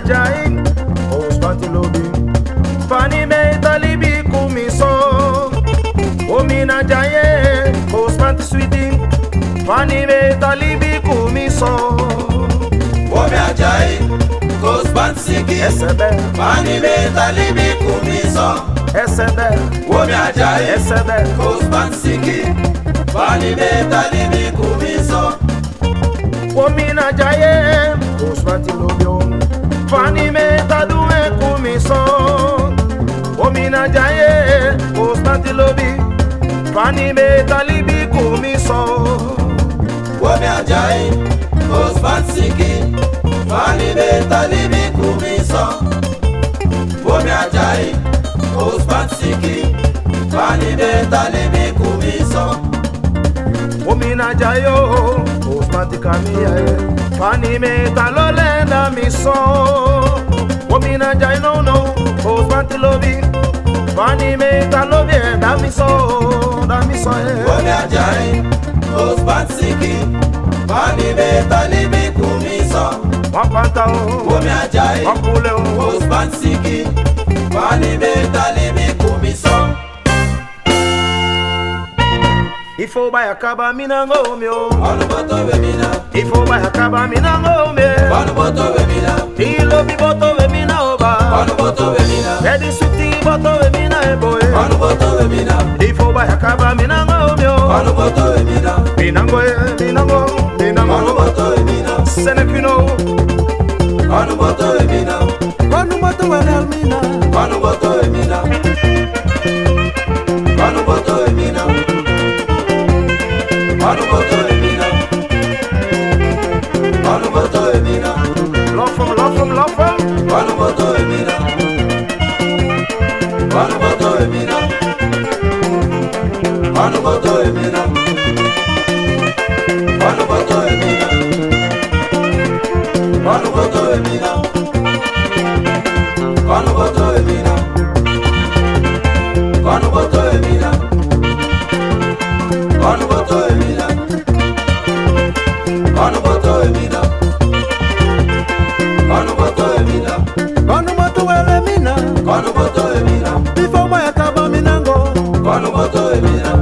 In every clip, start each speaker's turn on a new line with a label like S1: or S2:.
S1: Ajayi, Ospanti Lobi, Fani me talibi kumiso. Omina Ajayi, Ospanti Sweetie, Fani me talibi kumiso.
S2: Omi Ajayi, Ospanti Siki, Fani me talibi kumiso.
S1: Omi Ajayi,
S2: Ospanti Siki, Fani me talibi kumiso.
S1: Omina Ajayi, Ospanti Lobi, Fani me tadume kumiso. Omina Ajayi, Ospanti Lobi, Fani me talibi kumiso.
S2: Omi Ajayi, Ospanti Siki, Fani me talibi kumiso. Omi Ajayi, Ospanti Siki, Fani me talibi kumiso.
S1: Omina Ajayi, Ospanti Kamiya, Fani me talole na miso. Omina Ajayi no, Ospanti Lobi, Fani me talobe na miso.
S2: Omi Ajayi, Ospanti Siki, Fani me talibi kumiso.
S1: Wapanta o,
S2: Omi Ajayi,
S1: wakule o,
S2: Ospanti Siki, Fani me talibi kumiso.
S1: Ifo baya kaba minango myo,
S2: Anuboto wemina,
S1: ifo baya kaba minango me,
S2: anuboto wemina,
S1: ilo biboto we mina oba,
S2: anuboto wemina,
S1: edi suti boto we mina eboe,
S2: anuboto wemina,
S1: ifo baya kaba minango myo,
S2: anuboto wemina,
S1: minango,
S2: anuboto wemina,
S1: senekuno,
S2: anuboto wemina,
S1: anuboto wenelmina,
S2: anuboto wemina, anuboto wemina, anuboto wemina, anuboto wemina,
S1: lofum,
S2: anuboto wemina, anuboto wemina, anuboto wemina, anuboto wemina, anuboto wemina, anuboto wemina, anuboto wemina, anuboto wemina, anuboto wemina, anuboto wemina,
S1: anuboto welemina,
S2: anuboto wemina,
S1: ifo baya kaba minango,
S2: anuboto wemina,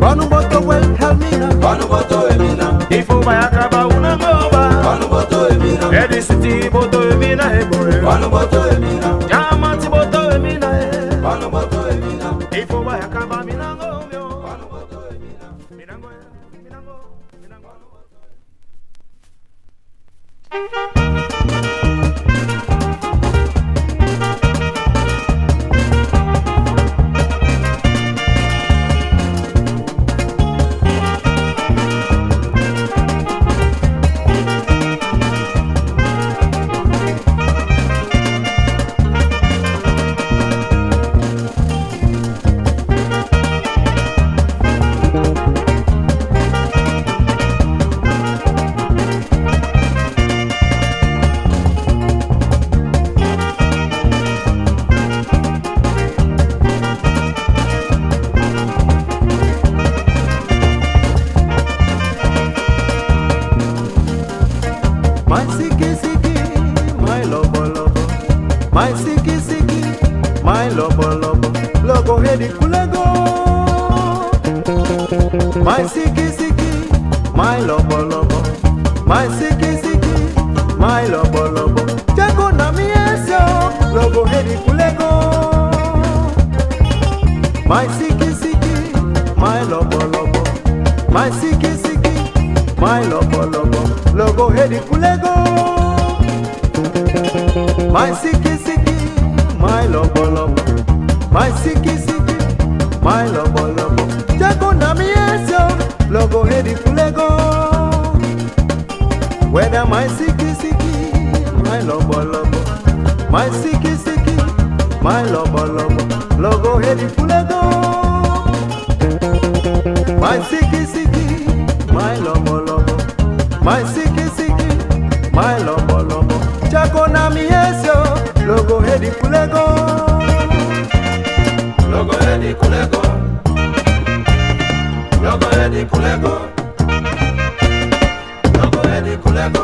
S1: anuboto welhelmina,
S2: anuboto wemina,
S1: ifo baya kaba unango ba,
S2: anuboto wemina,
S1: edi suti boto we mina eboe,
S2: anuboto wemina,
S1: jamati boto we mina e,
S2: anuboto wemina,
S1: ifo baya kaba minango myo,
S2: anuboto wemina.
S1: minango. My siki siki, my lobo lobo. My siki siki, my lobo lobo. Logo hedi kulego. My siki siki, my lobo lobo. My siki siki, my lobo lobo. Jago na miesio, logo hedi kulego. My siki siki, my lobo lobo. My siki siki, my lobo lobo. Logo hedi kulego. My siki siki, my lobo lobo. My siki siki, my lobo lobo. Jago na miesio, logo hedi kulego. Whether my siki siki, my lobo lobo. My siki siki, my lobo lobo. Logo hedi kulego. My siki siki, my lobo lobo. My siki siki, my lobo lobo. Jago na miesio, logo hedi kulego.
S2: Logo hedi kulego, logo hedi kulego, logo hedi kulego,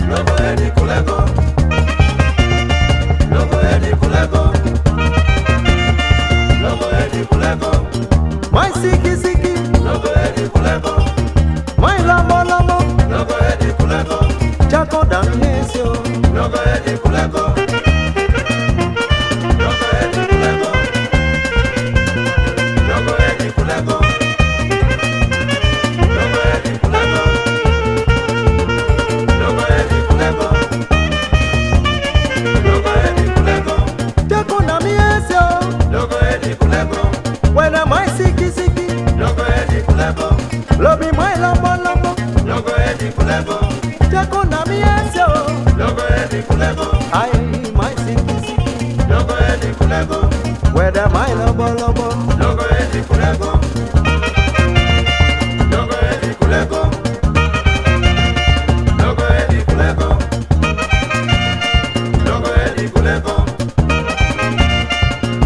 S2: logo hedi kulego. Eddie Kuleko. Logo Eddie Kuleko. Logo Eddie Kuleko. Logo Eddie Kuleko. Logo Eddie Kuleko. Logo Eddie Kuleko.
S1: Jako na miesio.
S2: Logo Eddie Kuleko.
S1: When am I siki siki?
S2: Logo Eddie Kuleko.
S1: Lobby my lombo lombo.
S2: Logo Eddie Kuleko.
S1: Jako na miesio.
S2: Logo Eddie Kuleko.
S1: I my siki siki.
S2: Logo Eddie Kuleko.
S1: Whether my lombo lombo.
S2: Logo Eddie Kuleko. Logo Eddie Kuleko. Logo Eddie Kuleko. Logo Eddie Kuleko.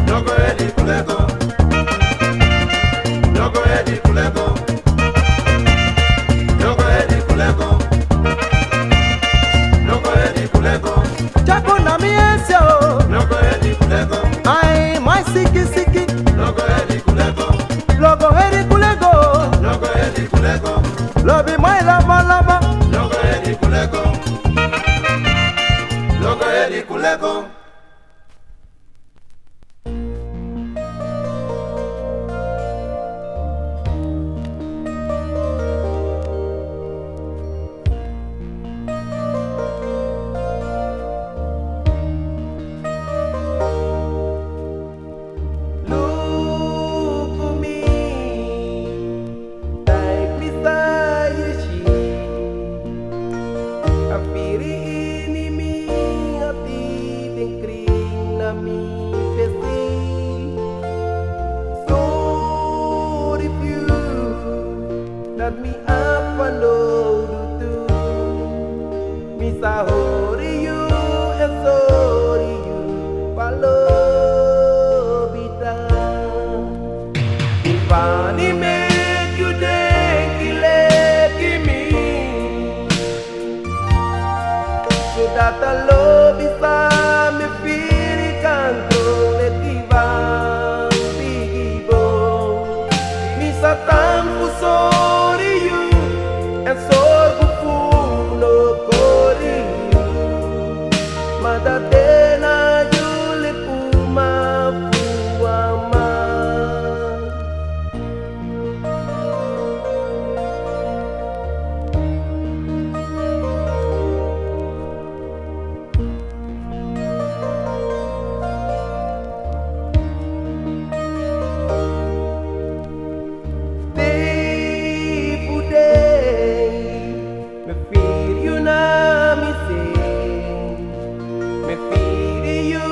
S2: Logo Eddie Kuleko. Logo Eddie Kuleko. Logo Eddie Kuleko. Logo Eddie Kuleko.
S1: Jako na miesio.
S2: Logo Eddie Kuleko.
S1: I my siki siki.
S2: Logo Eddie Kuleko.
S1: Logo heri kulego.
S2: Logo Eddie Kuleko.
S1: Lobby my lombo lombo.
S2: Logo Eddie Kuleko. Logo Eddie Kuleko.
S1: Look for me, like beside you, she. A firi ini mi hati tingkring na mi festi. So if you that me up and do me sorry you and sorry you follow me down. If I make you think you me, so that the love is me feel it control it divine vivo. Me satan for sorry you and sorry for no glory you. Madadena yule kuma fuama. Day for day, me feel you now me say, me feel you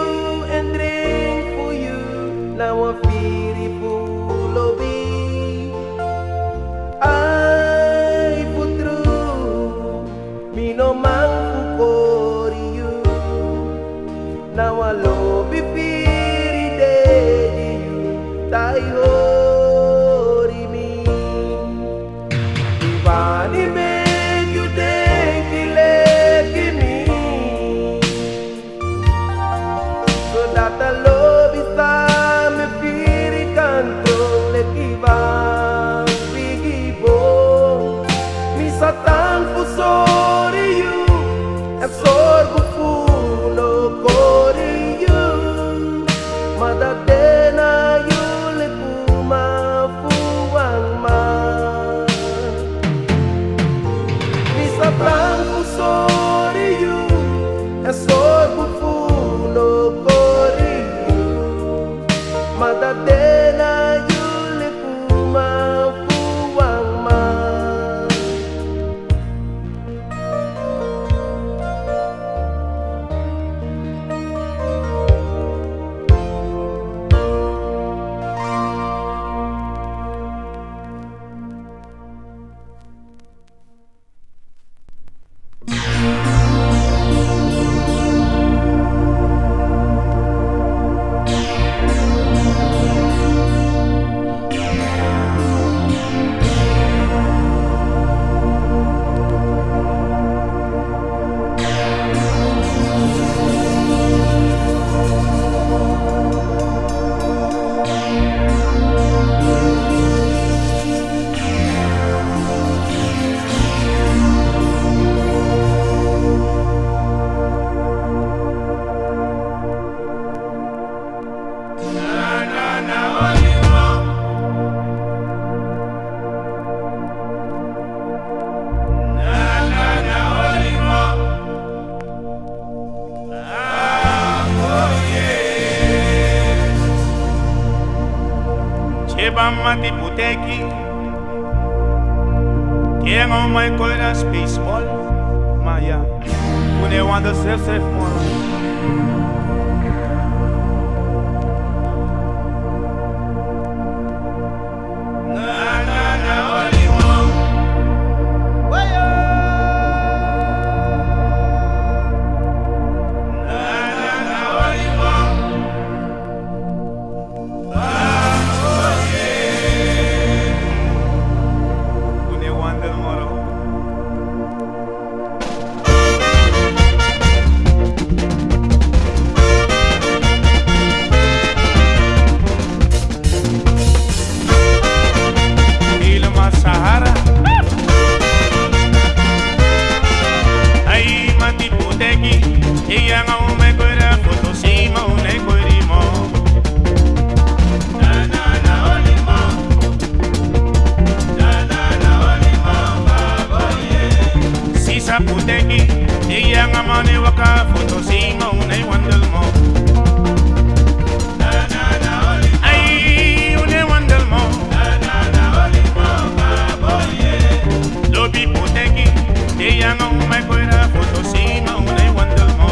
S1: and drink for you. Now I feel it full of me. I for true, me no man for you. Now I love you feel it day you die hori me. Divani make you think you let me, so that the love is time me feel it control it give up me satan for sorry you and sorry for no glory you. Madadena yule kuma fuang man. Me satan for sorry you and sorry for no glory you. Madadena yule kuma fuang man.
S3: mati puteki. Tengo my coira baseball. Maya, une wanda self moi. Puteki, ella ngamane waka foto sima unai wandel mo. Ay, une wandel mo. Lobi puteki, ella ngamane koira foto sima unai wandel mo.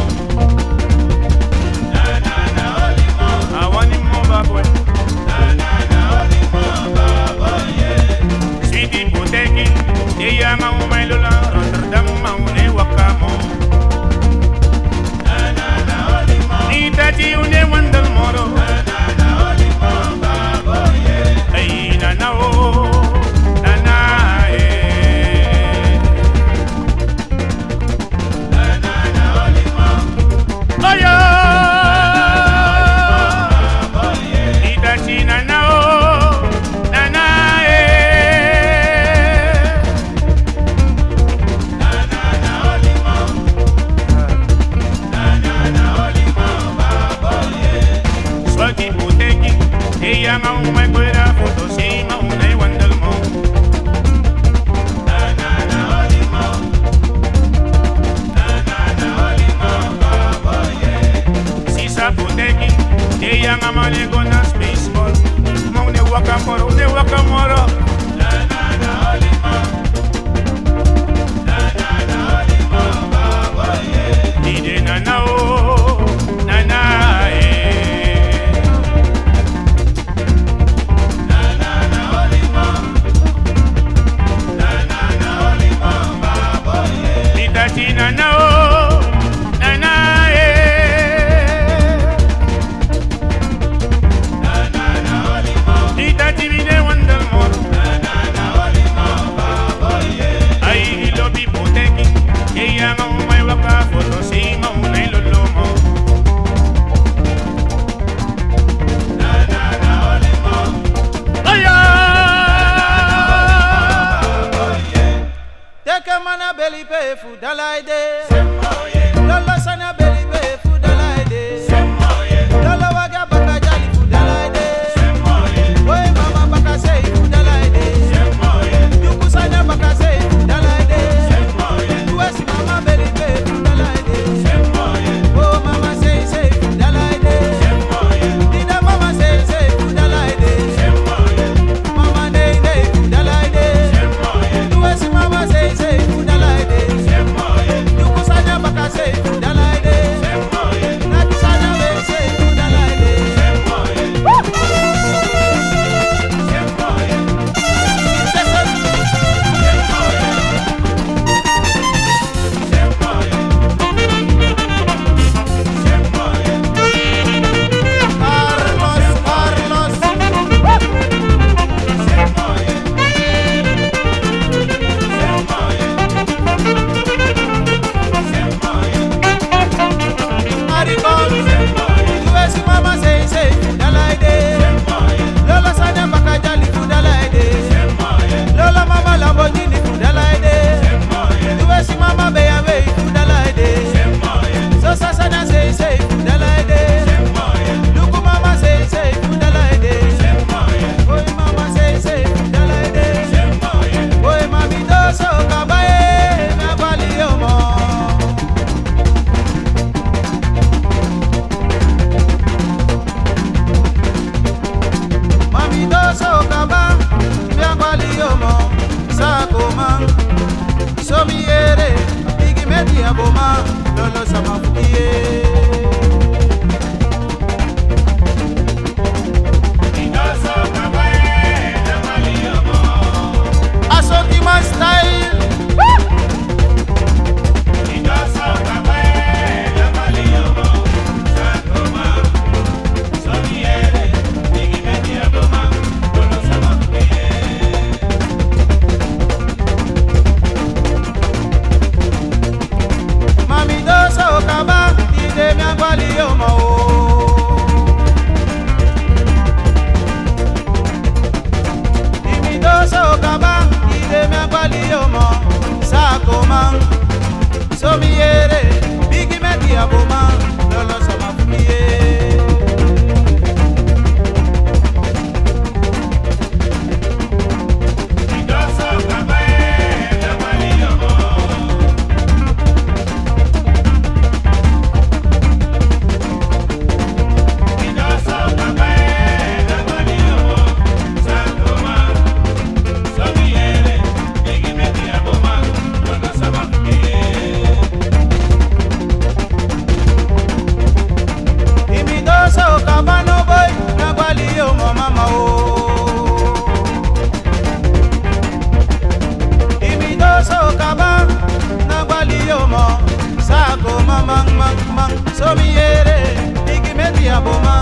S4: mang so mi yere digi meti aboma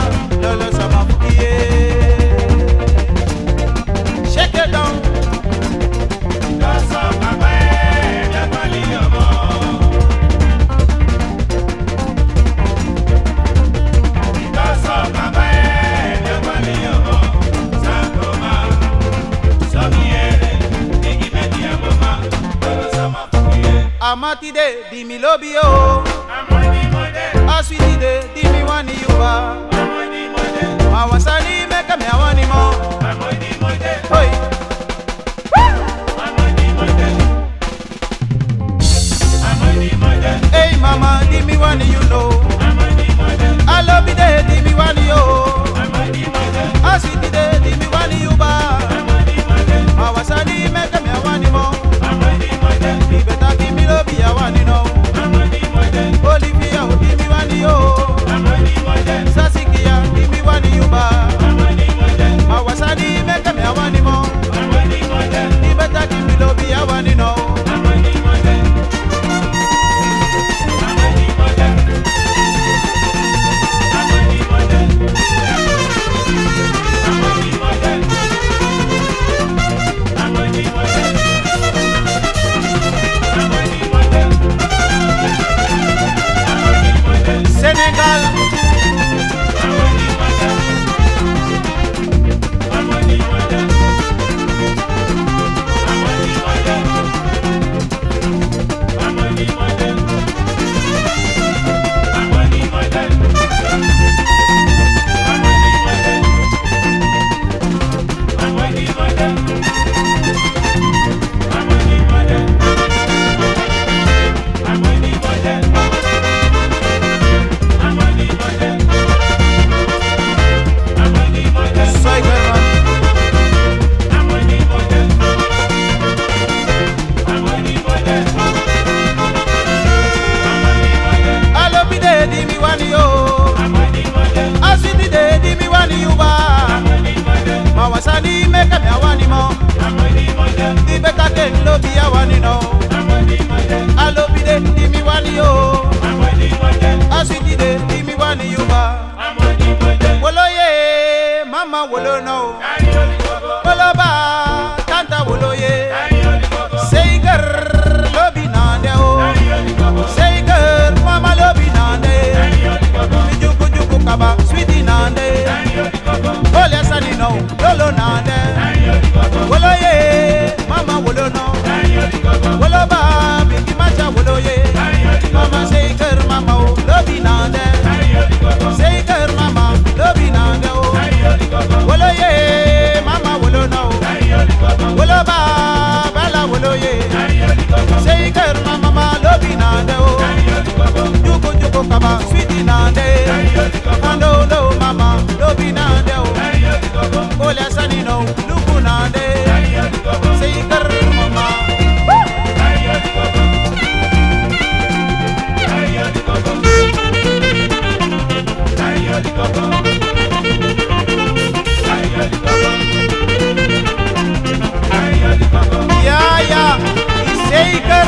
S4: lolo sama fukiye. Shake it down.
S2: Dasa mama de mali yomo. Dasa mama de mali yomo. Sangoma somiere digi meti aboma lolo sama fukiye.
S4: Amati de di mi lobi o.
S2: Amoni mode.
S4: Aswiti de di mi wani yuba.
S2: Amoni mode.
S4: Awasani meka mi awani mo.
S2: Amoni mode.
S4: Oi.
S2: Amoni mode. Amoni mode.
S4: Hey mama, di mi wani you know.
S2: Amoni mode.
S4: I love you de di mi wani yo.
S2: Amoni mode.
S4: Aswiti de di mi wani yuba.
S2: Amoni mode.
S4: Awasani meka mi awani mo.
S2: Amoni mode.
S4: Di beta di mi lobi awani no.
S2: Amoni mode.
S4: Olivia o di mi wani yo.
S2: Amoni mode.
S4: Sasikia di mi wani yuba.
S2: Amoni mode.
S4: Awasani meka mi awani mo.
S2: Amoni mode.
S4: Di beta di mi lobi awani no.
S2: Amoni mode. Amoni mode. Amoni mode. Amoni mode. Amoni mode. Amoni mode. Amoni mode.
S4: Senegal.
S2: Amoni mode. Amoni mode. Amoni mode. Amoni mode. Amoni mode. Amoni mode. Amoni mode. Amoni mode. Amoni mode. Amoni mode.
S4: Soy German.
S2: Amoni mode. Amoni mode. Amoni mode.
S4: Alobi de di mi wani yo.
S2: Amoni mode.
S4: Aswiti de di mi wani yuba.
S2: Amoni mode.
S4: Mawasani meka mi awani mo.
S2: Amoni mode.
S4: Di beta ke lobi awani no.
S2: Amoni mode.
S4: Alobi de di mi wani yo.
S2: Amoni mode.
S4: Aswiti de di mi wani yuba.
S2: Amoni mode.
S4: Wolo ye, mama wolo no.
S2: Ayo di gogo.
S4: Wolo ba, tanta wolo ye.
S2: Ayo di gogo.
S4: Say girl, lobi nande o.
S2: Ayo di gogo.
S4: Say girl, mama lobi nande.
S2: Ayo di gogo.
S4: Mi juku juku kaba, sweetie nande.
S2: Ayo di gogo.
S4: Ole sani no, lolo nande.
S2: Ayo di gogo.
S4: Wolo ye, mama wolo no.
S2: Ayo di gogo.
S4: Wolo ba, bigi macha wolo ye.
S2: Ayo di gogo.
S4: Mama say girl, mama o, lobi nande.
S2: Ayo di gogo.
S4: Say girl, mama, lobi nande o.
S2: Ayo di gogo.
S4: Wolo ye, mama wolo no.
S2: Ayo di gogo.
S4: Wolo ba, bala wolo ye.
S2: Ayo di gogo.
S4: Say girl, mama, lobi nande o.
S2: Ayo di gogo.
S4: Juku juku kaba, sweetie nande.
S2: Ayo di gogo.
S4: Ando lo mama, lobi nande o.
S2: Ayo di gogo.
S4: Ole sani no, luku nande.
S2: Ayo di gogo.
S4: Say girl, mama.
S2: Ayo di gogo. Ayo di gogo. Ayo di gogo. Ayo di gogo. Ayo di gogo.
S4: Ja, ja, zeker.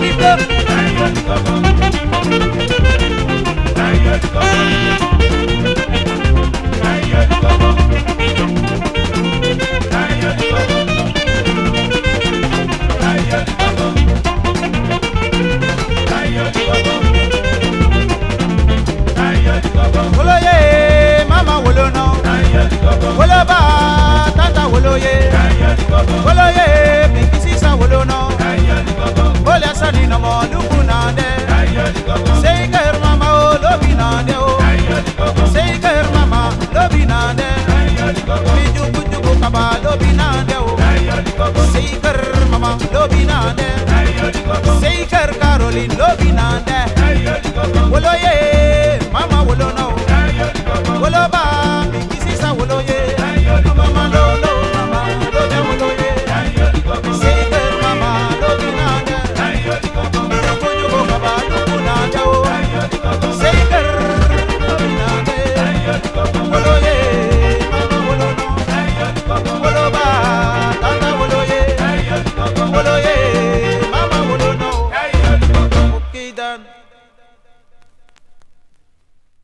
S4: Liefde.
S2: Ayo di gogo. Ayo di gogo. Ayo di gogo. Ayo di gogo. Ayo di gogo. Ayo di gogo. Ayo di gogo.
S4: Wolo ye, mama wolo no.
S2: Ayo di gogo.
S4: Wolo ba, tanta wolo ye.
S2: Ayo di gogo.
S4: Wolo ye, bigi sisa wolo no.
S2: Ayo di gogo.
S4: Ole sani no mo, luku nande.
S2: Ayo di gogo.
S4: Zeker mama o, lobi nande o.
S2: Ayo di gogo.
S4: Zeker mama, lobi nande.
S2: Ayo di gogo.
S4: Mi juku juku kaba, lobi nande o.
S2: Ayo di gogo.
S4: Zeker mama, lobi nande.
S2: Ayo di gogo.
S4: Zeker Caroline, lobi nande.
S2: Ayo di gogo.
S4: Wolo ye,